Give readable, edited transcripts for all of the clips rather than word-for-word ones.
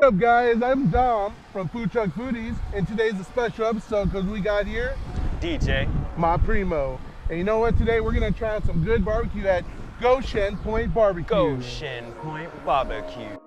What up, guys? I'm Dom from Food Truck Foodies, and today's a special episode because we got here DJ, my primo. And you know what? Today we're gonna try out some good barbecue at Go'Shen Point BBQ. Go'Shen Point BBQ.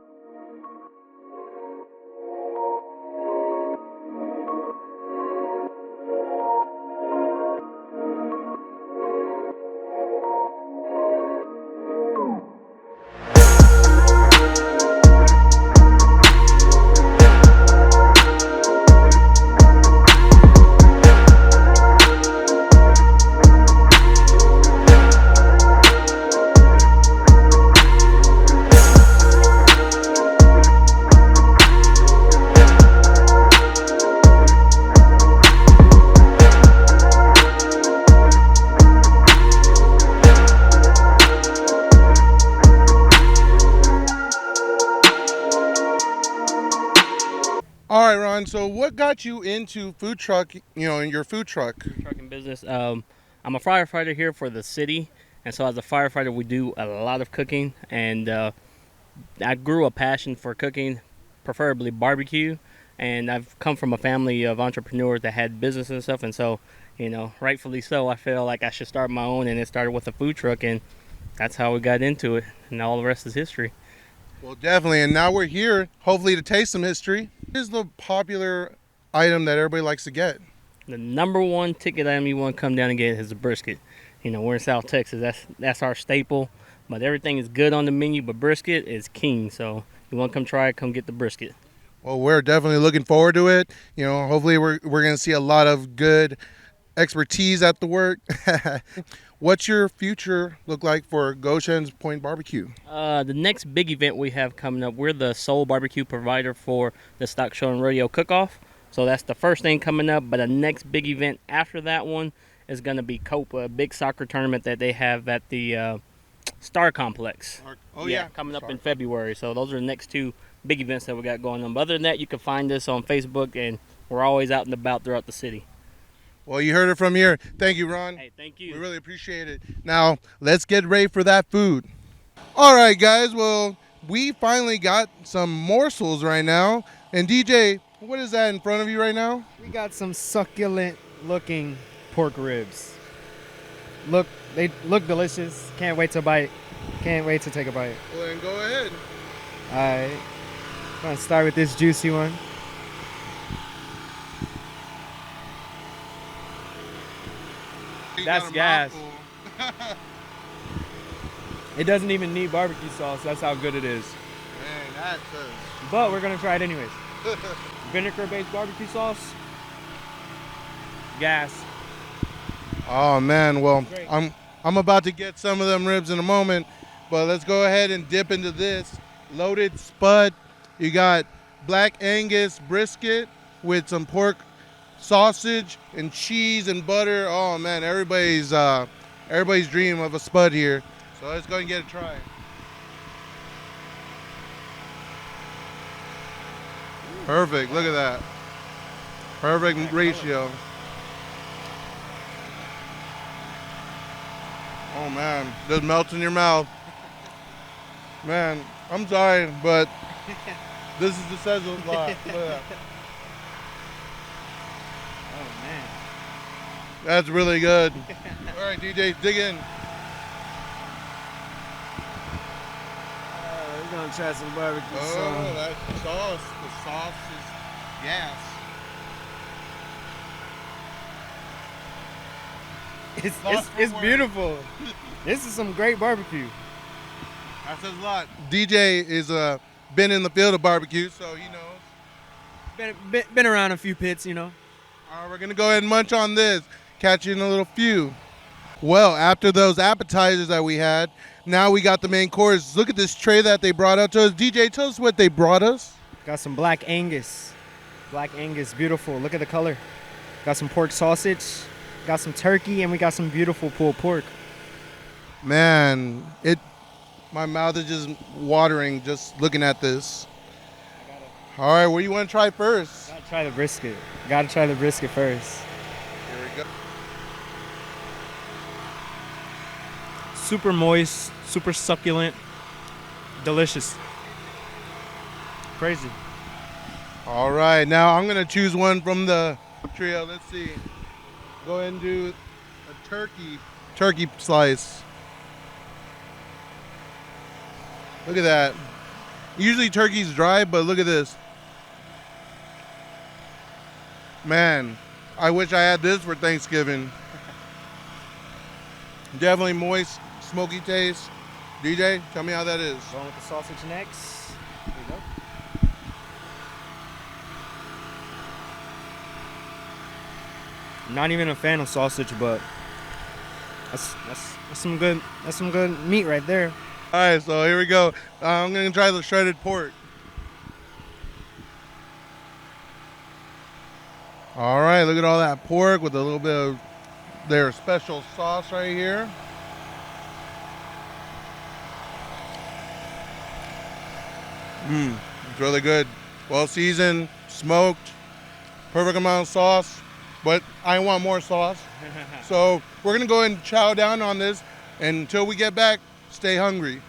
All right, Ron. So, what got you into food truck? In your food truck. Trucking business. I'm a firefighter here for the city, and so as a firefighter, we do a lot of cooking. And I grew a passion for cooking, preferably barbecue. And I've come from a family of entrepreneurs that had business and stuff, and so, rightfully so, I feel like I should start my own. And it started with a food truck, and that's how we got into it. And all the rest is history. Well, definitely. And now we're here, hopefully, to taste some history. What is the popular item that everybody likes to get? The number one ticket item you want to come down and get is a brisket. We're in South Texas. That's our staple. But everything is good on the menu, but brisket is king. So you want to come try it, come get the brisket. Well, we're definitely looking forward to it. Hopefully we're going to see a lot of good expertise at the work. What's your future look like for Go'Shen Point BBQ? The next big event we have coming up, we're the sole barbecue provider for the Stock Show and Rodeo Cook-Off. So that's the first thing coming up. But the next big event after that one is going to be Copa, a big soccer tournament that they have at the Star Complex. Coming up in February. So those are the next two big events that we got going on. But other than that, you can find us on Facebook, and we're always out and about throughout the city. Well, you heard it from here. Thank you, Ron. Hey, thank you. We really appreciate it. Now, let's get ready for that food. All right, guys. Well, we finally got some morsels right now. And DJ, what is that in front of you right now? We got some succulent looking pork ribs. They look delicious. Can't wait to bite. Can't wait to take a bite. Well, then go ahead. All right. I'm going to start with this juicy one. That's gas. It doesn't even need barbecue sauce. That's how good it is. Man, that's But we're going to try it anyways. Vinegar-based barbecue sauce. Gas. Oh man, well, Great. I'm about to get some of them ribs in a moment, but let's go ahead and dip into this loaded spud. You got black Angus brisket with some pork sausage and cheese and butter. Oh man, everybody's dream of a spud here. So let's go and get a try. Perfect. Look at that. Perfect ratio. Oh man, just melts in your mouth. Man, I'm sorry, but this says a lot. Look at that. Oh, man. That's really good. All right, DJ, dig in. We're going to try some barbecue sauce. Oh, that sauce. The sauce is gas. It's beautiful. This is some great barbecue. That says a lot. DJ is been in the field of barbecue, so he knows. Been around a few pits, All right, we're gonna go ahead and munch on this. Catch you in a little few. Well, after those appetizers that we had, now we got the main course. Look at this tray that they brought out to us. DJ, tell us what they brought us. Got some black Angus. Black Angus, beautiful. Look at the color. Got some pork sausage. Got some turkey, and we got some beautiful pulled pork. Man, my mouth is just watering just looking at this. All right, what do you want to try first? Gotta try the brisket. Gotta try the brisket first. Here we go. Super moist, super succulent, delicious. Crazy. All right, now I'm gonna choose one from the trio. Let's see. Go ahead and do a turkey slice. Look at that. Usually turkey's dry, but look at this. Man, I wish I had this for Thanksgiving. Definitely moist, smoky taste. DJ, tell me how that is. Going with the sausage next. There you go. I'm not even a fan of sausage, but that's some good meat right there. All right, so here we go. I'm gonna try the shredded pork. All right, look at all that pork with a little bit of their special sauce right here. It's really good. Well seasoned, smoked, perfect amount of sauce, but I want more sauce. So we're gonna go ahead and chow down on this, and until we get back, stay hungry.